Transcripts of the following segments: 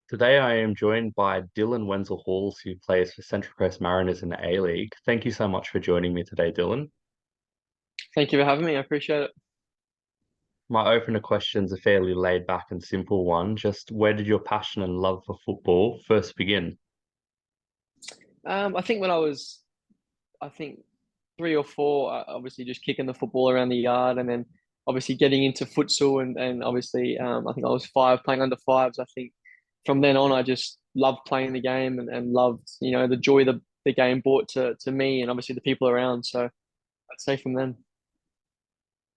Today I am joined by Dylan Wenzel-Halls, who plays for Central Coast Mariners in the A-League. Thank you so much for joining me today, Dylan. Thank you for having me. I appreciate it. My opener question's a fairly laid back and simple one. Just where did your passion and love for football first begin? I think when I think 3 or 4, obviously just kicking the football around the yard, and then obviously getting into futsal, and obviously I think I was 5 playing under fives. I think from then on, I just loved playing the game and loved the joy the game brought to me and obviously the people around. So I'd say from then.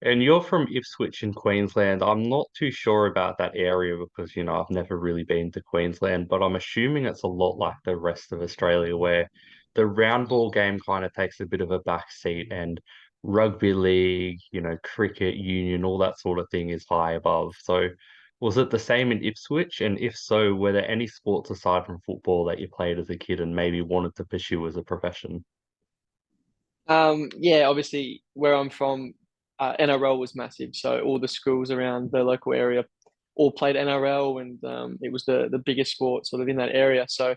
And you're from Ipswich in Queensland. I'm not too sure about that area because, I've never really been to Queensland, but I'm assuming it's a lot like the rest of Australia where the round ball game kind of takes a bit of a back seat and rugby league, cricket, union, all that sort of thing is high above. So was it the same in Ipswich? And if so, were there any sports aside from football that you played as a kid and maybe wanted to pursue as a profession? Yeah, obviously where I'm from, NRL was massive. So all the schools around the local area all played NRL, and it was the biggest sport sort of in that area. So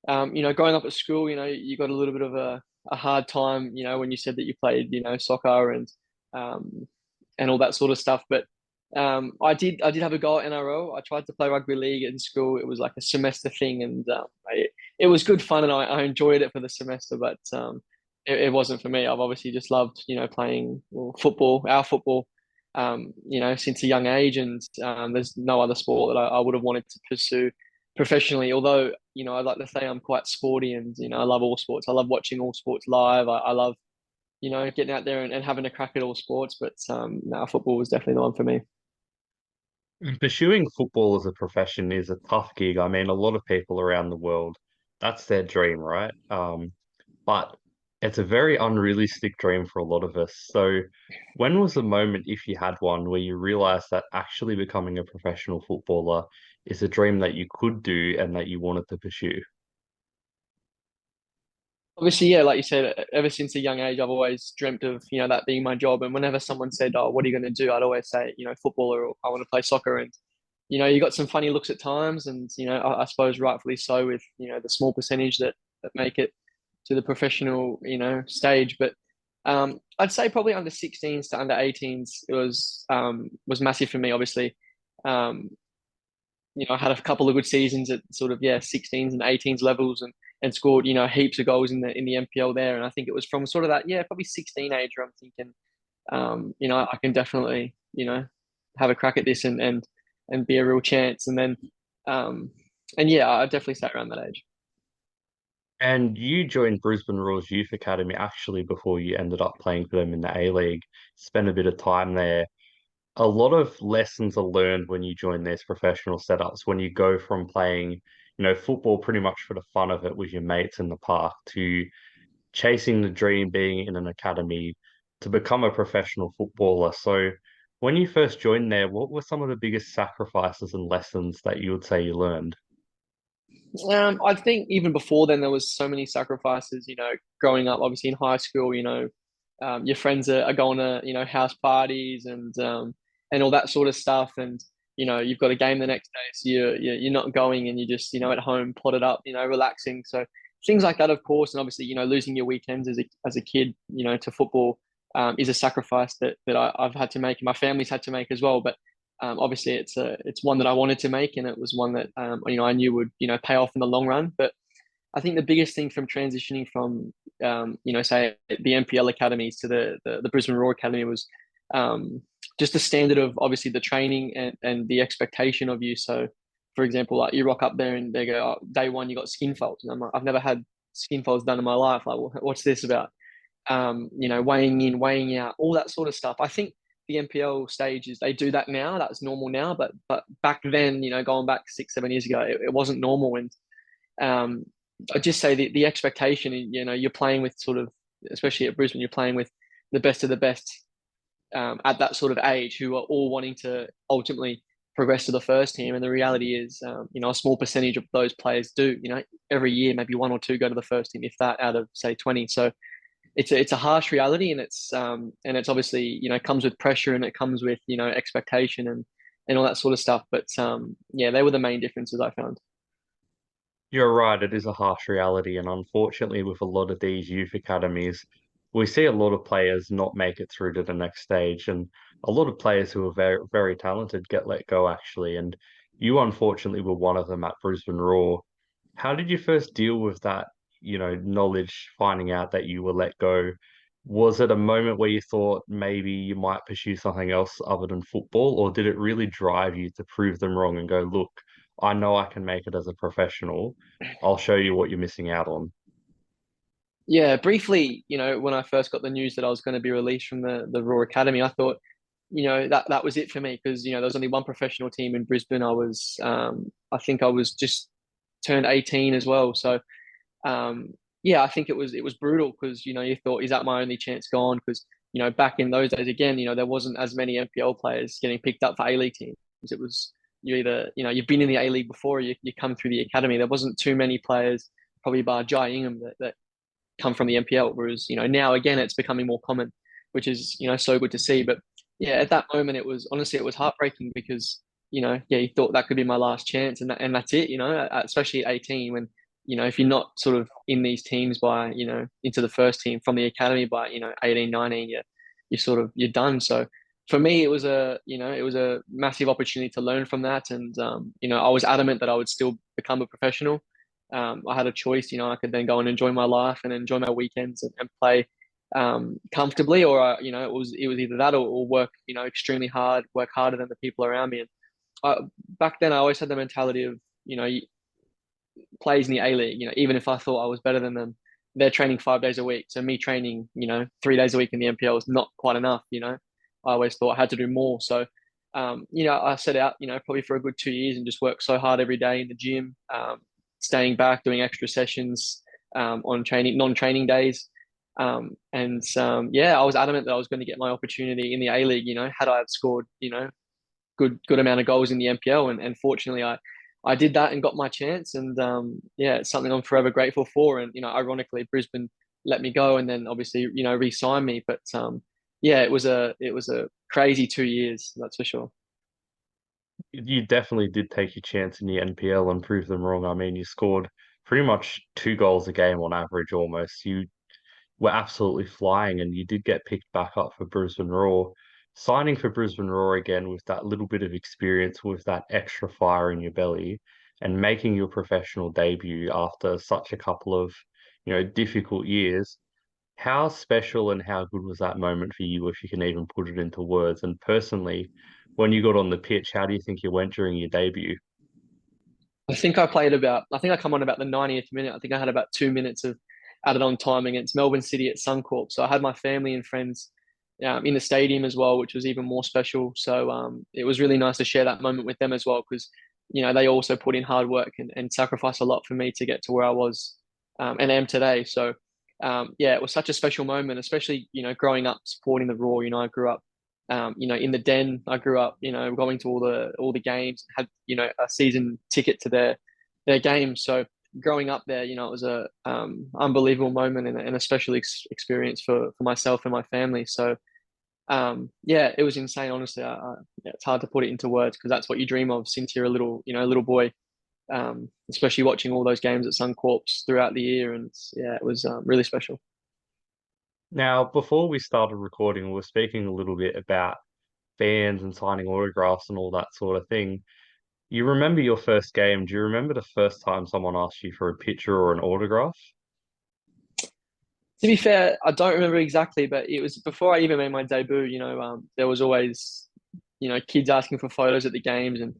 growing up at school, you got a little bit of a hard time, when you said that you played, soccer um, and all that sort of stuff. But I did have a go at NRL. I tried to play rugby league in school. It was like a semester thing, and it was good fun, and I enjoyed it for the semester. But it wasn't for me. I've obviously just loved, playing football, our football, since a young age, and there's no other sport that I would have wanted to pursue professionally. Although, I'd like to say I'm quite sporty, and I love all sports. I love watching all sports live. I love getting out there and having a crack at all sports. But no, football was definitely the one for me. Pursuing football as a profession is a tough gig. I mean, a lot of people around the world, that's their dream, right? But it's a very unrealistic dream for a lot of us. So, when was the moment, if you had one, where you realized that actually becoming a professional footballer is a dream that you could do and that you wanted to pursue? Obviously, yeah, like you said, ever since a young age, I've always dreamt of that being my job. And whenever someone said, "Oh, what are you going to do?" I'd always say, footballer, or I want to play soccer. And you got some funny looks at times, and I suppose rightfully so with the small percentage that make it to the professional stage. But I'd say probably under 16s to under 18s it was massive for me. Obviously, um, I had a couple of good seasons at sort of 16s and 18s levels, and scored heaps of goals in the NPL there. And I think it was from sort of that probably 16 age where I'm thinking I can definitely have a crack at this and be a real chance. Um and yeah, I definitely sat around that age. And you joined Brisbane Roar's Youth Academy actually before you ended up playing for them in the A-League. Spent a bit of time there. A lot of lessons are learned when you join these professional setups, when you go from playing, football pretty much for the fun of it with your mates in the park to chasing the dream, being in an academy to become a professional footballer. So when you first joined there, what were some of the biggest sacrifices and lessons that you would say you learned? I think even before then there was so many sacrifices. Growing up, obviously in high school, your friends are going to house parties and all that sort of stuff, and you've got a game the next day, so you're not going, and you're just at home plotted up, relaxing. So things like that, of course, and obviously losing your weekends as a kid, to football, is a sacrifice that I've had to make, and my family's had to make as well. But obviously, it's one that I wanted to make, and it was one that I knew would pay off in the long run. But I think the biggest thing from transitioning from say the NPL academies to the Brisbane Roar Academy was just the standard of obviously the training and the expectation of you. So, for example, like you rock up there and they go, oh, day one you got skin folds, and I'm like, I've never had skin folds done in my life. Like, what's this about? Weighing in, weighing out, all that sort of stuff. I think the NPL stages they do that now. That's normal now, but back then, going back 6, 7 years ago, it wasn't normal. And um, I just say the expectation, you're playing with sort of, especially at Brisbane, you're playing with the best of the best at that sort of age who are all wanting to ultimately progress to the first team. And the reality is, a small percentage of those players do. Every year maybe one or two go to the first team, if that, out of say 20. So it's a harsh reality, and it's obviously comes with pressure, and it comes with expectation and all that sort of stuff. But yeah, they were the main differences I found. You're right, it is a harsh reality, and unfortunately, with a lot of these youth academies, we see a lot of players not make it through to the next stage, and a lot of players who are very, very talented get let go actually. And you unfortunately were one of them at Brisbane Raw. How did you first deal with that, knowledge, finding out that you were let go? Was it a moment where you thought maybe you might pursue something else other than football, or did it really drive you to prove them wrong and go, look, I know I can make it as a professional. I'll show you what you're missing out on. Yeah, briefly, when I first got the news that I was going to be released from the Raw Academy, I thought, that was it for me because there was only one professional team in Brisbane. I think I was just turned 18 as well. So yeah, I think it was brutal because you thought, is that my only chance gone? Because back in those days, again, there wasn't as many NPL players getting picked up for A-League teams. It was you either you've been in the A-League before, you come through the academy. There wasn't too many players, probably bar Jai Ingham, that come from the NPL. Whereas now again it's becoming more common, which is so good to see. But yeah, at that moment it was heartbreaking because yeah, you thought that could be my last chance, and that's it. Especially at 18 when if you're not sort of in these teams by into the first team from the academy by 18, 19, you're done. So for me, it was a massive opportunity to learn from that, and I was adamant that I would still become a professional. I had a choice, I could then go and enjoy my life and enjoy my weekends and play comfortably, or it was either that or work, extremely hard, work harder than the people around me. And back then, I always had the mentality of, plays in the A League, even if I thought I was better than them, they're training 5 days a week. So me training, 3 days a week in the NPL is not quite enough. I always thought I had to do more. So, I set out, probably for a good 2 years and just worked so hard every day in the gym, staying back, doing extra sessions on non-training days. Yeah, I was adamant that I was going to get my opportunity in the A League. Had I have scored, good amount of goals in the NPL, and fortunately, I did that and got my chance. And yeah, it's something I'm forever grateful for. And ironically, Brisbane let me go, and then obviously re-signed me. But yeah, it was a crazy 2 years, that's for sure. You definitely did take your chance in the NPL and prove them wrong. I mean, you scored pretty much 2 goals a game on average almost. You were absolutely flying and you did get picked back up for Brisbane Raw. Signing for Brisbane Raw again with that little bit of experience, with that extra fire in your belly, and making your professional debut after such a couple of, difficult years. How special and how good was that moment for you, if you can even put it into words? And personally, when you got on the pitch, how do you think you went during your debut? I think I come on about the 90th minute. I think I had about 2 minutes of added on time against Melbourne City at Suncorp. So I had my family and friends in the stadium as well, which was even more special. So it was really nice to share that moment with them as well because, they also put in hard work and sacrificed a lot for me to get to where I was and am today. So yeah, it was such a special moment, especially, growing up supporting the Raw. I grew up in the Den. I grew up, going to all the games, had, a season ticket to their games. So growing up there, it was a unbelievable moment and a special experience for myself and my family. So yeah, it was insane. Honestly, yeah, it's hard to put it into words because that's what you dream of since you're a little boy. Especially watching all those games at Suncorps throughout the year, and yeah, it was really special. Now, before we started recording, we were speaking a little bit about fans and signing autographs and all that sort of thing. You remember your first game? Do you remember the first time someone asked you for a picture or an autograph? To be fair, I don't remember exactly, but it was before I even made my debut. There was always, kids asking for photos at the games, and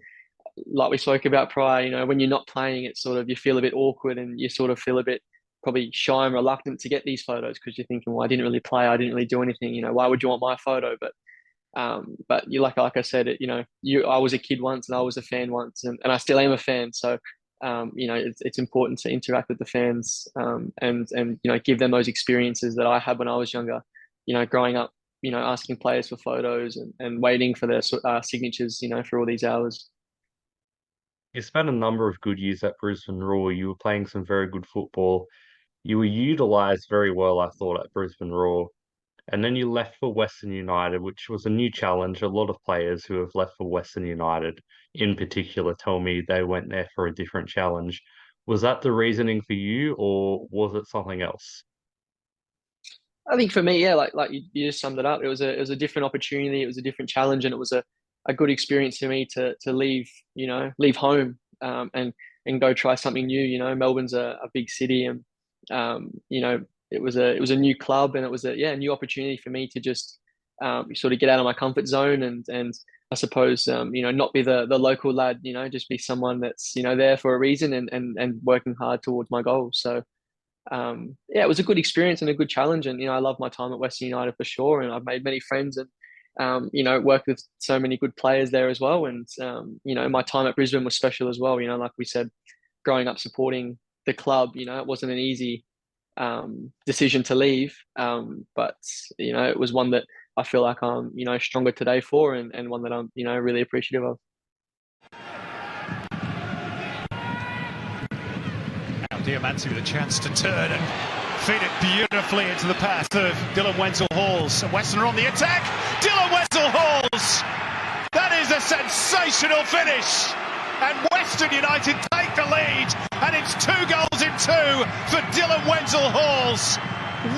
like we spoke about prior, when you're not playing, it's sort of you feel a bit awkward and you sort of feel a bit probably shy and reluctant to get these photos because you're thinking, well, I didn't really play, I didn't really do anything. Why would you want my photo? But you like I said, I was a kid once and I was a fan once, and I still am a fan. So it's important to interact with the fans and give them those experiences that I had when I was younger. Growing up, asking players for photos and waiting for their signatures. For all these hours. You spent a number of good years at Brisbane Roar. You were playing some very good football. You were utilised very well, I thought, at Brisbane Roar. And then you left for Western United, which was a new challenge. A lot of players who have left for Western United, in particular, tell me they went there for a different challenge. Was that the reasoning for you, or was it something else? I think for me, yeah, like you just summed it up. It was a different opportunity. It was a different challenge, and it was a good experience for me to leave, leave home, and go try something new. Melbourne's a big city, and it was a new club, and it was a new opportunity for me to just sort of get out of my comfort zone, and I suppose not be the local lad. Just be someone that's there for a reason, and working hard towards my goals. So yeah, it was a good experience and a good challenge. And I love my time at Western United for sure. And I've made many friends and worked with so many good players there as well. And my time at Brisbane was special as well. Like we said, growing up supporting the club, it wasn't an easy decision to leave, but it was one that I feel like I'm stronger today for, and one that I'm really appreciative of. Diamanti with a chance to turn and feed it beautifully into the path of Dylan Wenzel-Halls. Western are on the attack. Dylan Wenzel-Halls! That is a sensational finish. And Western United take the lead. And it's 2 goals in 2 for Dylan Wenzel-Halls.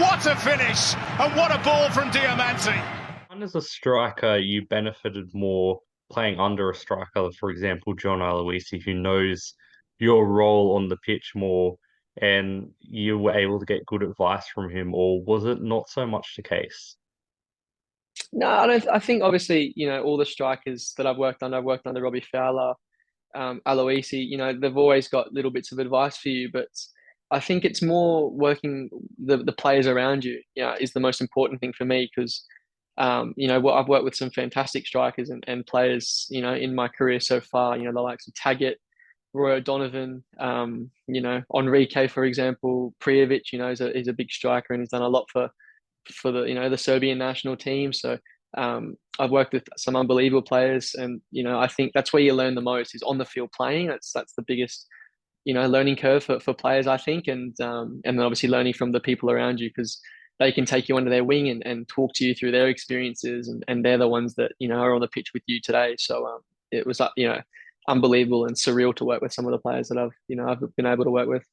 What a finish. And what a ball from Diamanti. And as a striker, you benefited more playing under a striker, for example, John Aloisi, who knows your role on the pitch more, and you were able to get good advice from him, or was it not so much the case? No, I don't. I think obviously, all the strikers that I've worked under Robbie Fowler, Aloisi, they've always got little bits of advice for you, but I think it's more working the players around you, is the most important thing for me because, I've worked with some fantastic strikers and players, in my career so far, the likes of Taggart, Roy O'Donovan, Enrique, for example, Prijovic, is a big striker and he's done a lot for the the Serbian national team. So I've worked with some unbelievable players, and I think that's where you learn the most is on the field playing. That's the biggest learning curve for players, I think, and then obviously learning from the people around you because they can take you under their wing and talk to you through their experiences, and they're the ones that are on the pitch with you today. So it was unbelievable and surreal to work with some of the players that I've been able to work with.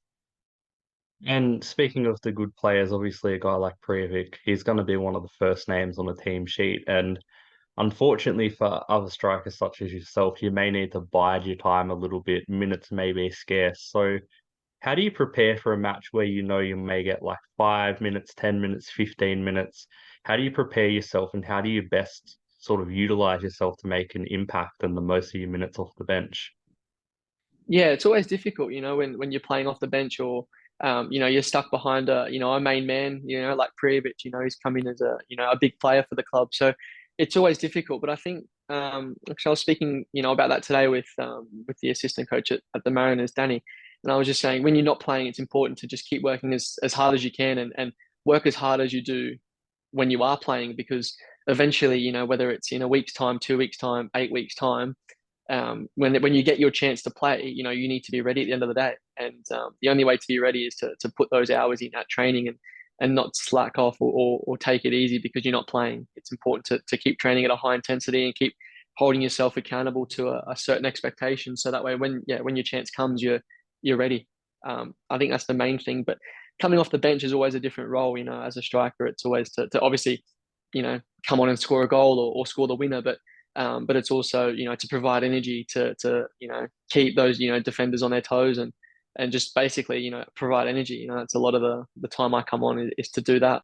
And speaking of the good players, obviously a guy like Prijovic, he's going to be one of the first names on a team sheet. And unfortunately for other strikers such as yourself, you may need to bide your time a little bit. Minutes may be scarce. So how do you prepare for a match where you know you may get like 5 minutes, 10 minutes, 15 minutes? How do you prepare yourself and how do you best sort of utilize yourself to make an impact and the most of your minutes off the bench? Yeah, it's always difficult, when you're playing off the bench or you're stuck behind a main man, like Prijovic, he's come in as a big player for the club. So it's always difficult. But I think actually I was speaking, about that today with the assistant coach at the Mariners, Danny. And I was just saying when you're not playing, it's important to just keep working as hard as you can and work as hard as you do when you are playing because eventually, whether it's in a week's time, 2 weeks' time, 8 weeks' time, when you get your chance to play, you need to be ready at the end of the day. And the only way to be ready is to put those hours in at training and not slack off or take it easy because you're not playing. It's important to keep training at a high intensity and keep holding yourself accountable to a certain expectation. So that way, when your chance comes, you're ready. I think that's the main thing. But coming off the bench is always a different role. As a striker, it's always to obviously, come on and score a goal or score the winner. But it's also to provide energy to keep those defenders on their toes and just basically provide energy. That's a lot of the time I come on is to do that.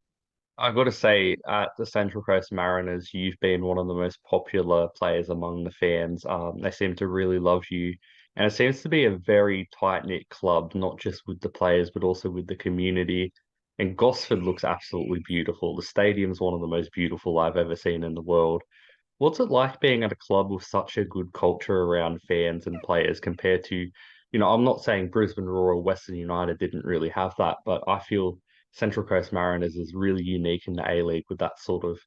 I've got to say, at the Central Coast Mariners, you've been one of the most popular players among the fans. They seem to really love you. And it seems to be a very tight-knit club, not just with the players, but also with the community. And Gosford looks absolutely beautiful. The stadium's one of the most beautiful I've ever seen in the world. What's it like being at a club with such a good culture around fans and players compared to, I'm not saying Brisbane Roar or Western United didn't really have that, but I feel Central Coast Mariners is really unique in the A-League with that sort of,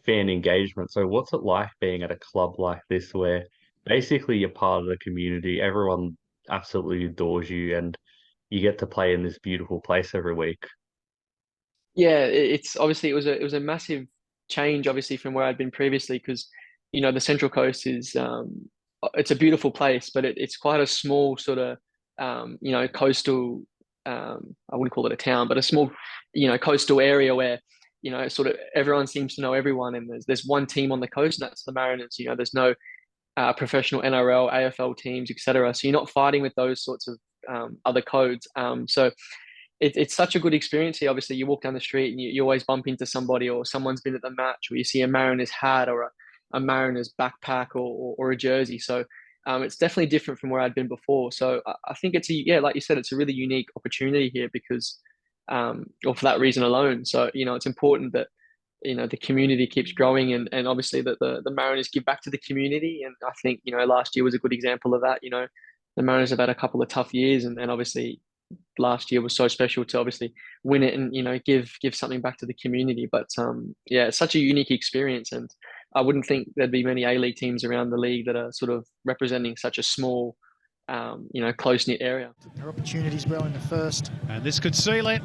fan engagement. So what's it like being at a club like this where basically you're part of the community, everyone absolutely adores you, and you get to play in this beautiful place every week? Yeah, it's obviously it was a massive change, obviously from where I'd been previously, because the Central Coast is it's a beautiful place, but it's quite a small sort of coastal, I wouldn't call it a town, but a small, coastal area where, sort of everyone seems to know everyone, and there's one team on the coast, and that's the Mariners. There's no professional NRL, AFL teams, etc. So you're not fighting with those sorts of other codes. So it's such a good experience here. Obviously, you walk down the street and you always bump into somebody, or someone's been at the match, or you see a Mariners hat or a Mariners backpack or a jersey. So it's definitely different from where I'd been before. So I think like you said, it's a really unique opportunity here because, or for that reason alone. So, it's important that, the community keeps growing, and obviously that the Mariners give back to the community. And I think, last year was a good example of that. The Mariners have had a couple of tough years, and obviously last year was so special to obviously win it and, give something back to the community. But yeah, it's such a unique experience, and I wouldn't think there'd be many A-League teams around the league that are sort of representing such a small, close-knit area. There are opportunities well in the first. And this could seal it.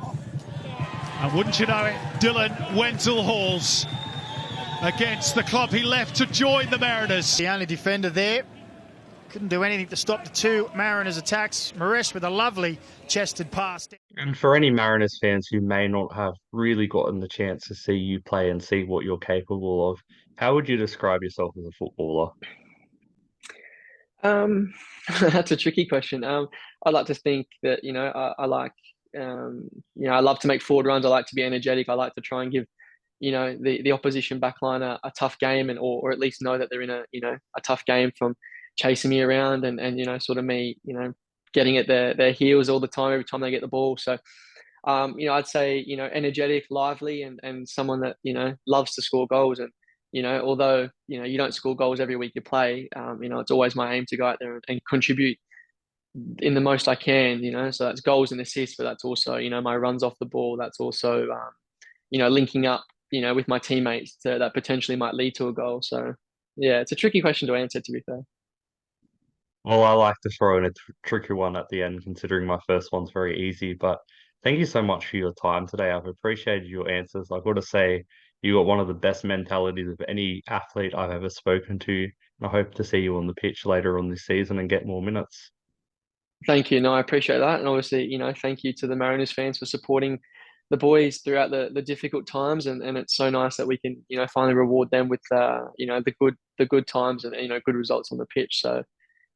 And wouldn't you know it, Dylan Wenzel-Halls against the club he left to join the Mariners. The only defender there. Couldn't do anything to stop the two Mariners attacks. Maresh with a lovely chested pass. And for any Mariners fans who may not have really gotten the chance to see you play and see what you're capable of, how would you describe yourself as a footballer? That's a tricky question. I like to think that, I like, I love to make forward runs. I like to be energetic. I like to try and give, the opposition backline a tough game, or at least know that they're in a tough game from chasing me around and sort of me, getting at their heels all the time, every time they get the ball. So, I'd say, energetic, lively, and someone that, loves to score goals. And, although, you don't score goals every week you play, it's always my aim to go out there and contribute in the most I can, so that's goals and assists, but that's also, my runs off the ball. That's also, linking up, with my teammates that potentially might lead to a goal. So yeah, it's a tricky question to answer, to be fair. Well, I like to throw in a tricky one at the end, considering my first one's very easy. But thank you so much for your time today. I've appreciated your answers. I've got to say, you got one of the best mentalities of any athlete I've ever spoken to. And I hope to see you on the pitch later on this season and get more minutes. Thank you. No, I appreciate that. And obviously, thank you to the Mariners fans for supporting the boys throughout the difficult times. And it's so nice that we can, finally reward them with, the good times and, good results on the pitch. So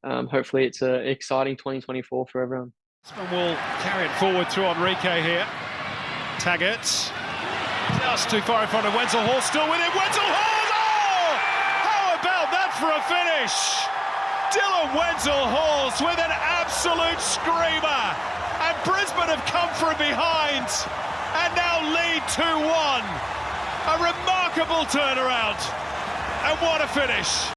hopefully it's an exciting 2024 for everyone. And we'll carry it forward through Enrique here. Taggart. Just too far in front of Wenzel-Halls, still with it. Wenzel-Halls! Oh! How about that for a finish? Dylan Wenzel-Halls with an absolute screamer. And Brisbane have come from behind and now lead 2-1. A remarkable turnaround. And what a finish.